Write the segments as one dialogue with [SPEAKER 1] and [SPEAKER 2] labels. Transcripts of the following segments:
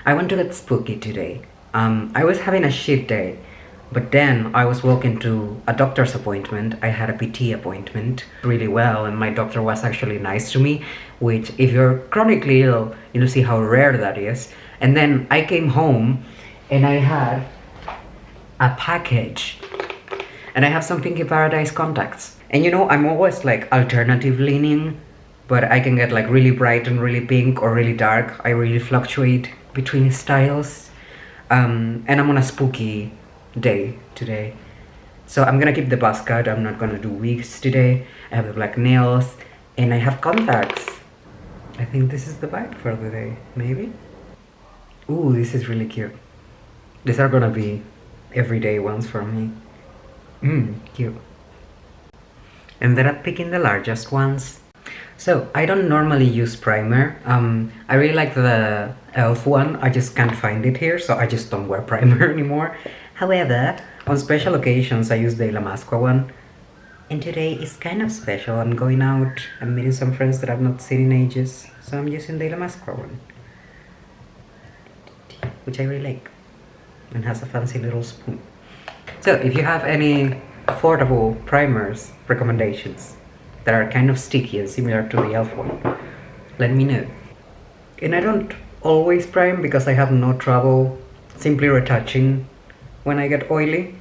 [SPEAKER 1] I want to get spooky today. I was having a shit day, but then I was walking to a doctor's appointment. I had a PT appointment really well, and my doctor was actually nice to me, which, if you're chronically ill, you'll see how rare that is. And then I came home and I had a package, and I have some Pinky Paradise contacts. And you know, I'm always like alternative leaning, but I can get like really bright and really pink or really dark. I really fluctuate between styles. And I'm on a spooky day today. So I'm gonna keep the buzz cut. I'm not gonna do wigs today. I have the black nails and I have contacts. I think this is the vibe for the day, maybe? Ooh, this is really cute. These are gonna be everyday ones for me. Cute. And then I'm picking the largest ones. So I don't normally use primer. I really like the e.l.f. one. I just can't find it here, so I just don't wear primer anymore. However, on special occasions I use the Damasco one. And today is kind of special. I'm going out, I'm meeting some friends that I've not seen in ages, so I'm using the Damasco one, which I really like, and has a fancy little spoon. So if you have any affordable primers recommendations that are kind of sticky and similar to the e.l.f. one, let me know. And I don't always prime because I have no trouble simply retouching when I get oily,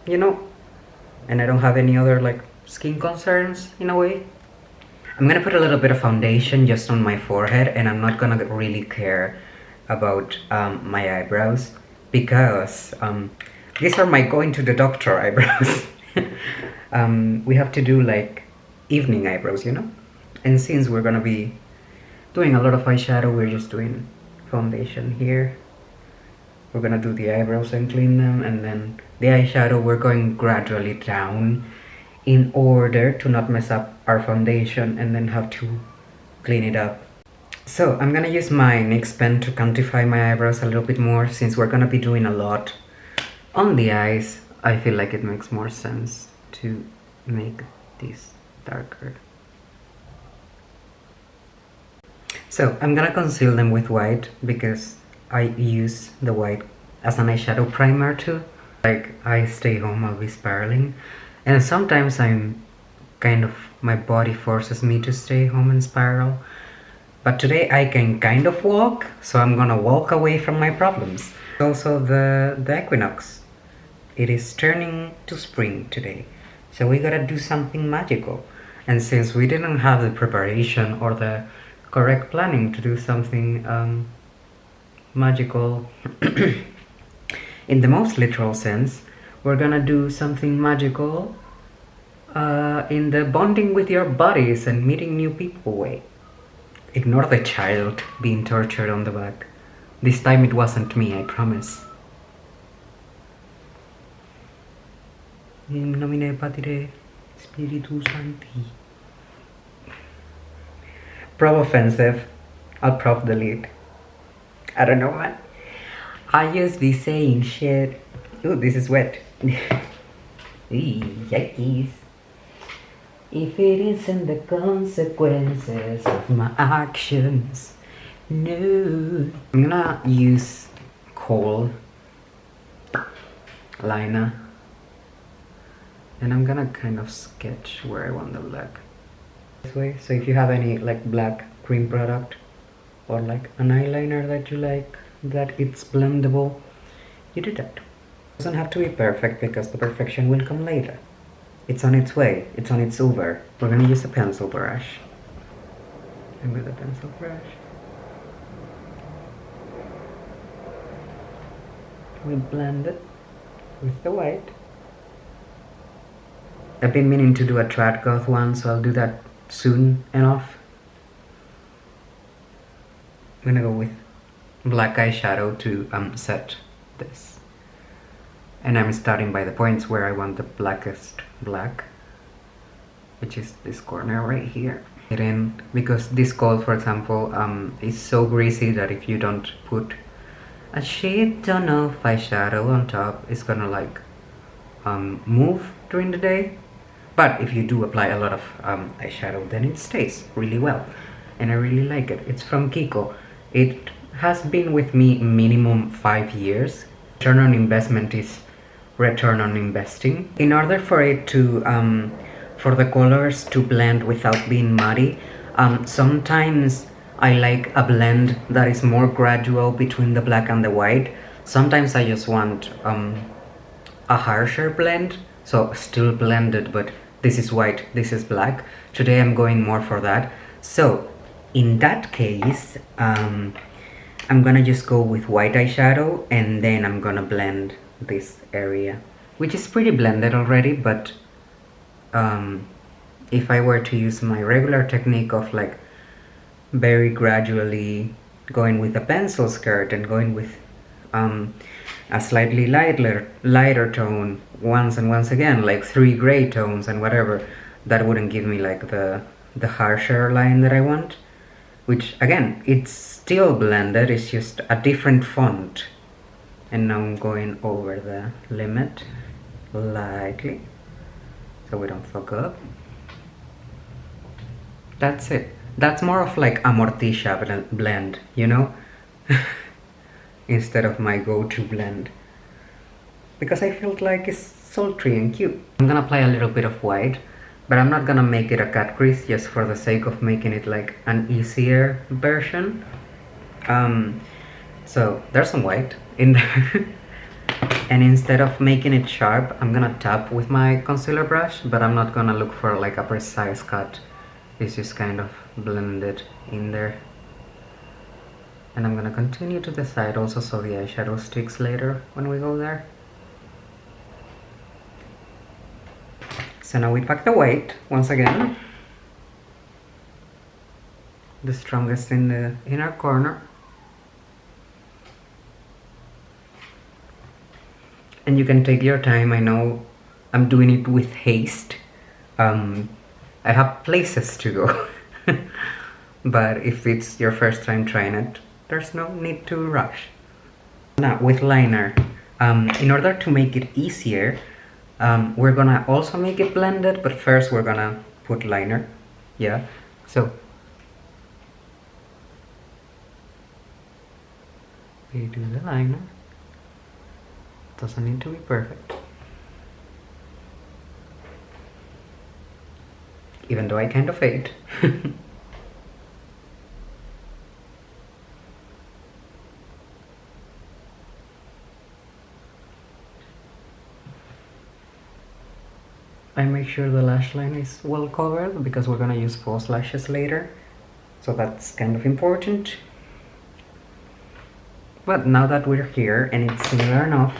[SPEAKER 1] you know, and I don't have any other like skin concerns in a way. I'm gonna put a little bit of foundation just on my forehead, and I'm not gonna really care about my eyebrows because these are my going to the doctor eyebrows. We have to do like evening eyebrows, you know? And since we're gonna be doing a lot of eyeshadow, we're just doing foundation here. We're gonna do the eyebrows and clean them, and then the eyeshadow we're going gradually down in order to not mess up our foundation and then have to clean it up. So I'm gonna use my NYX pen to quantify my eyebrows a little bit more. Since we're gonna be doing a lot on the eyes, I feel like it makes more sense to make this darker. So I'm gonna conceal them with white because I use the white as an eyeshadow primer too. Like I stay home, I'll be spiraling, and sometimes my body forces me to stay home and spiral. But today I can kind of walk, so I'm gonna walk away from my problems. Also the equinox. It is turning to spring today, so we gotta do something magical. And since we didn't have the preparation or the correct planning to do something magical in the most literal sense, we're gonna do something magical in the bonding with your bodies and meeting new people way. Ignore the child being tortured on the back. This time it wasn't me, I promise. In nomine Patri Spiritus Sancti. Prob offensive. I'll prop delete. I don't know what. I just be saying shit. Ooh, this is wet. Yikes. If it isn't the consequences of my actions, no. I'm gonna use kohl liner, and I'm gonna kind of sketch where I want the black. This way. So if you have any like black cream product or like an eyeliner that you like, that it's blendable, you do that. It doesn't have to be perfect because the perfection will come later. It's on its way, it's on its Uber. We're gonna use a pencil brush. And with a pencil brush, we blend it with the white. I've been meaning to do a trad goth one, so I'll do that soon enough. I'm gonna go with black eyeshadow to set this. And I'm starting by the points where I want the blackest black, which is this corner right here. And because this gold, for example, is so greasy that if you don't put a shade ton of eyeshadow on top, it's gonna like move during the day. But if you do apply a lot of eyeshadow, then it stays really well, and I really like it. It's from Kiko. It has been with me minimum 5 years. Return on investment is return on investing. In order for it to for the colors to blend without being muddy, sometimes I like a blend that is more gradual between the black and the white. Sometimes I just want a harsher blend, so still blended, but this is white, this is black. Today I'm going more for that. So in that case, I'm gonna just go with white eyeshadow, and then I'm gonna blend this area, which is pretty blended already, but if I were to use my regular technique of like very gradually going with a pencil skirt and going with a slightly lighter tone once and once again, like 3 gray tones and whatever, that wouldn't give me like the harsher line that I want, which again, it's still blended, it's just a different font. And now I'm going over the limit lightly so we don't fuck up. That's it. That's more of like a Morticia blend, you know? Instead of my go-to blend, because I felt like it's sultry and cute. I'm gonna apply a little bit of white, but I'm not gonna make it a cut crease just for the sake of making it like an easier version. So there's some white in there. And instead of making it sharp, I'm gonna tap with my concealer brush, but I'm not gonna look for like a precise cut. It's just kind of blended in there. And I'm gonna continue to the side also so the eyeshadow sticks later when we go there. So now we pack the white once again. The strongest in the inner corner. And you can take your time. I know I'm doing it with haste. I have places to go. But if it's your first time trying it, there's no need to rush. Now with liner, in order to make it easier, we're gonna also make it blended, but first we're gonna put liner. Yeah, so we do the liner. Doesn't need to be perfect, even though I kind of hate. I make sure the lash line is well covered because we're gonna use false lashes later, so that's kind of important. But now that we're here and it's similar enough,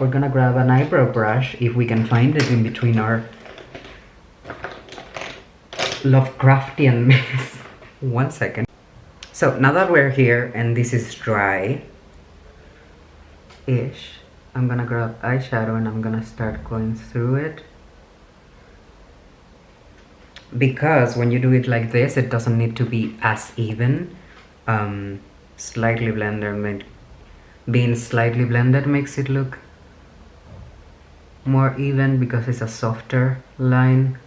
[SPEAKER 1] we're gonna grab an eyebrow brush, if we can find it in between our Lovecraftian mess. 1 second. So now that we're here and this is dry-ish, I'm gonna grab eyeshadow and I'm gonna start going through it. Because when you do it like this, it doesn't need to be as even. Slightly blended, being slightly blended makes it look more even because it's a softer line.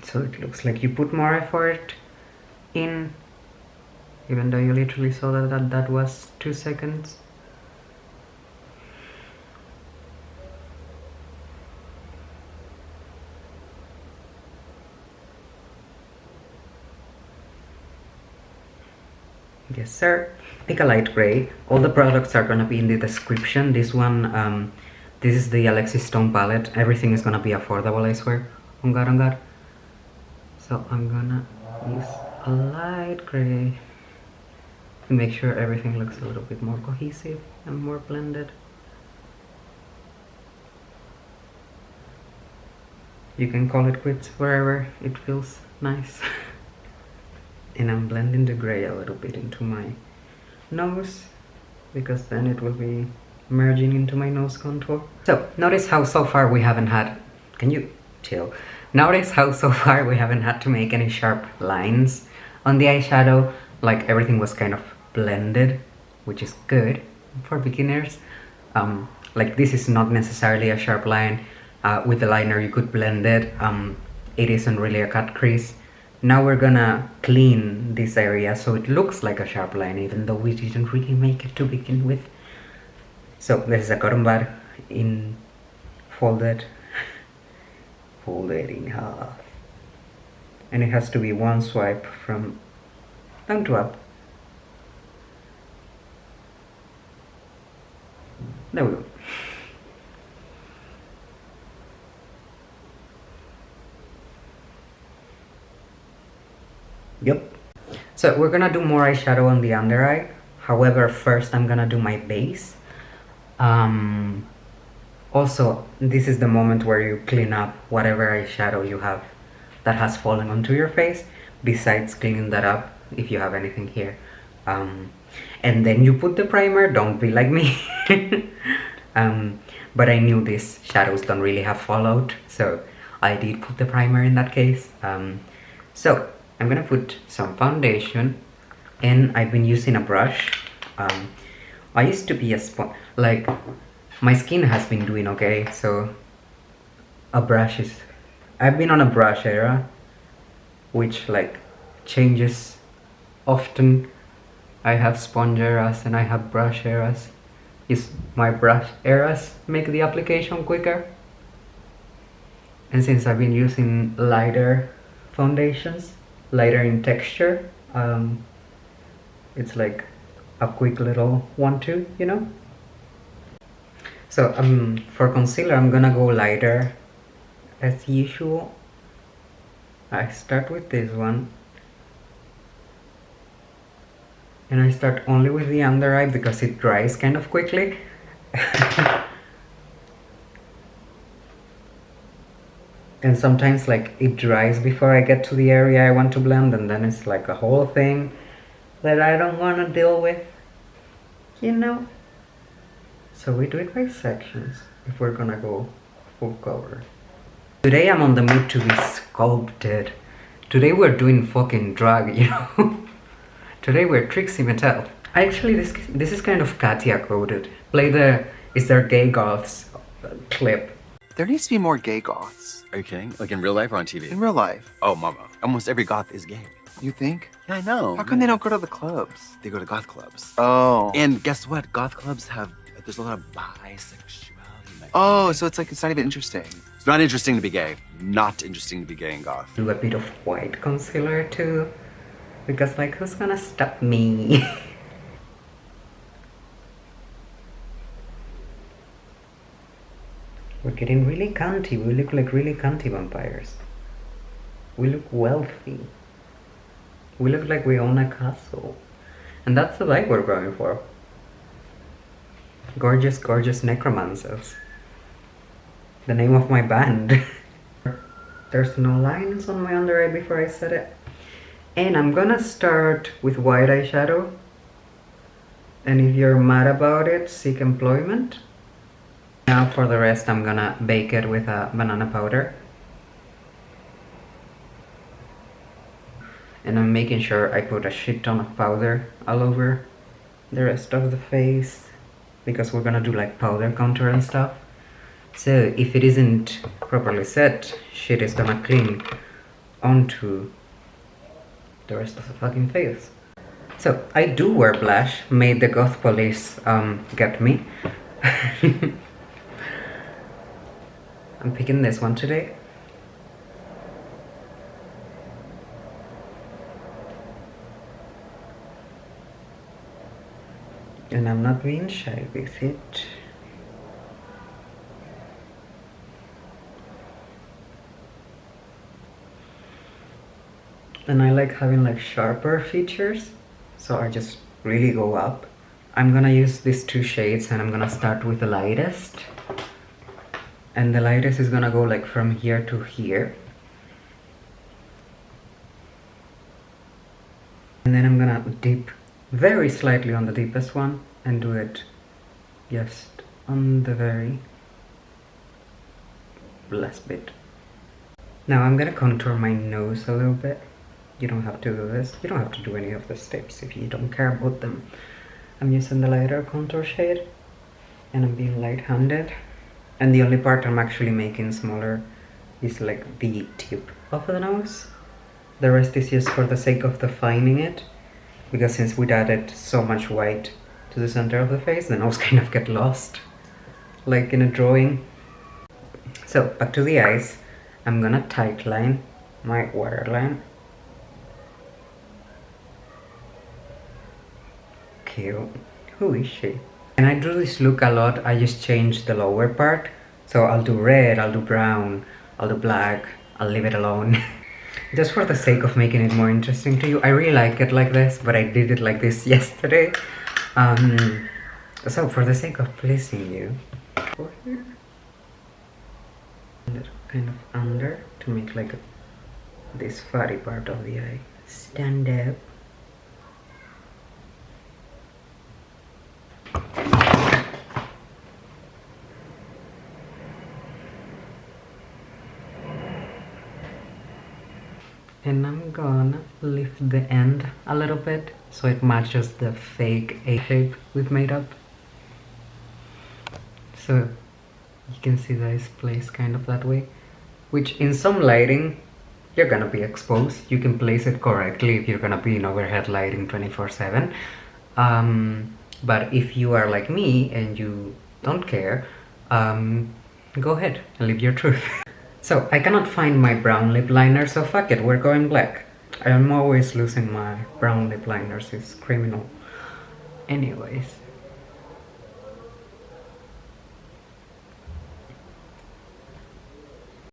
[SPEAKER 1] So it looks like you put more effort in, even though you literally saw that was 2 seconds. Yes, sir. Pick a light gray. All the products are gonna be in the description. This one, this is the Alexis Stone palette. Everything is gonna be affordable, I swear. On God, on God. So I'm gonna use a light gray to make sure everything looks a little bit more cohesive and more blended. You can call it quits wherever it feels nice. And I'm blending the gray a little bit into my nose, because then it will be merging into my nose contour. So notice how so far we haven't had, can you chill? Notice how so far we haven't had to make any sharp lines on the eyeshadow. Like everything was kind of blended, which is good for beginners. Like this is not necessarily a sharp line. With the liner you could blend it. It isn't really a cut crease. Now we're gonna clean this area so it looks like a sharp line, even though we didn't really make it to begin with. So this is a cotton bud in folded in half, and it has to be one swipe from down to up. There we go. Yep. So we're gonna do more eyeshadow on the under eye. However, first I'm gonna do my base. Also, this is the moment where you clean up whatever eyeshadow you have that has fallen onto your face, besides cleaning that up if you have anything here. And then you put the primer. Don't be like me. But I knew these shadows don't really have fallout, so I did put the primer in that case. So I'm gonna put some foundation, and I've been using a brush. I used to be a like, my skin has been doing okay, so a brush is, I've been on a brush era, which like changes often. I have sponge eras and I have brush eras. My brush eras make the application quicker, and since I've been using lighter foundations, lighter in texture, it's like a quick little 1-2, you know. So for concealer, I'm gonna go lighter as usual. I start with this one, and I start only with the under eye because it dries kind of quickly. And sometimes like it dries before I get to the area I want to blend, and then it's like a whole thing that I don't want to deal with, you know. So we do it by sections if we're gonna go full cover. Today I'm on the mood to be sculpted. Today we're doing fucking drag, you know. Today we're Trixie Mattel. Actually, this is kind of Katia coded. Play the "Is There Gay Goths" clip.
[SPEAKER 2] There needs to be more gay goths.
[SPEAKER 3] Are you kidding? Like in real life or on TV?
[SPEAKER 2] In real life.
[SPEAKER 3] Oh, mama. Almost every goth is gay.
[SPEAKER 2] You think?
[SPEAKER 3] Yeah, I know.
[SPEAKER 2] How come they don't go to the clubs?
[SPEAKER 3] They go to goth clubs.
[SPEAKER 2] Oh.
[SPEAKER 3] And guess what? Goth clubs have, there's a lot of bisexuality.
[SPEAKER 2] Oh, so it's like, it's not even interesting.
[SPEAKER 3] It's not interesting to be gay. Not interesting to be gay in goth.
[SPEAKER 1] Do a bit of white concealer too, because like, who's gonna stop me? We're getting really cunty. We look like really cunty vampires. We look wealthy. We look like we own a castle. And that's the vibe we're going for. Gorgeous, gorgeous necromancers. The name of my band. There's no lines on my under eye before I said it. And I'm gonna start with white eyeshadow. And if you're mad about it, seek employment. Now for the rest, I'm gonna bake it with a banana powder. And I'm making sure I put a shit ton of powder all over the rest of the face, because we're gonna do like powder contour and stuff. So if it isn't properly set, shit is gonna cling onto the rest of the fucking face. So I do wear blush, made the goth police get me. I'm picking this one today. And I'm not being shy with it. And I like having like sharper features, so I just really go up. I'm gonna use these two shades, and I'm gonna start with the lightest. And the lightest is gonna go like from here to here. And then I'm gonna dip very slightly on the deepest one and do it just on the very last bit. Now I'm gonna contour my nose a little bit. You don't have to do this. You don't have to do any of the steps if you don't care about them. I'm using the lighter contour shade, and I'm being light-handed. And the only part I'm actually making smaller is like the tip of the nose. The rest is just for the sake of defining it, because since we'd added so much white to the center of the face, then I was kind of get lost, like in a drawing. So back to the eyes. I'm gonna tightline my waterline. Cute. Who is she? And I do this look a lot. I just change the lower part. So I'll do red, I'll do brown, I'll do black, I'll leave it alone. Just for the sake of making it more interesting to you. I really like it like this, but I did it like this yesterday. So for the sake of pleasing you, over here, and kind of under to make like this fatty part of the eye stand up. And I'm gonna lift the end a little bit so it matches the fake A shape we've made up. So you can see that it's placed kind of that way, which in some lighting you're gonna be exposed. You can place it correctly if you're gonna be in overhead lighting 24/7. But if you are like me and you don't care, go ahead and live your truth. So I cannot find my brown lip liner, so fuck it, we're going black. I'm always losing my brown lip liners, it's criminal. Anyways,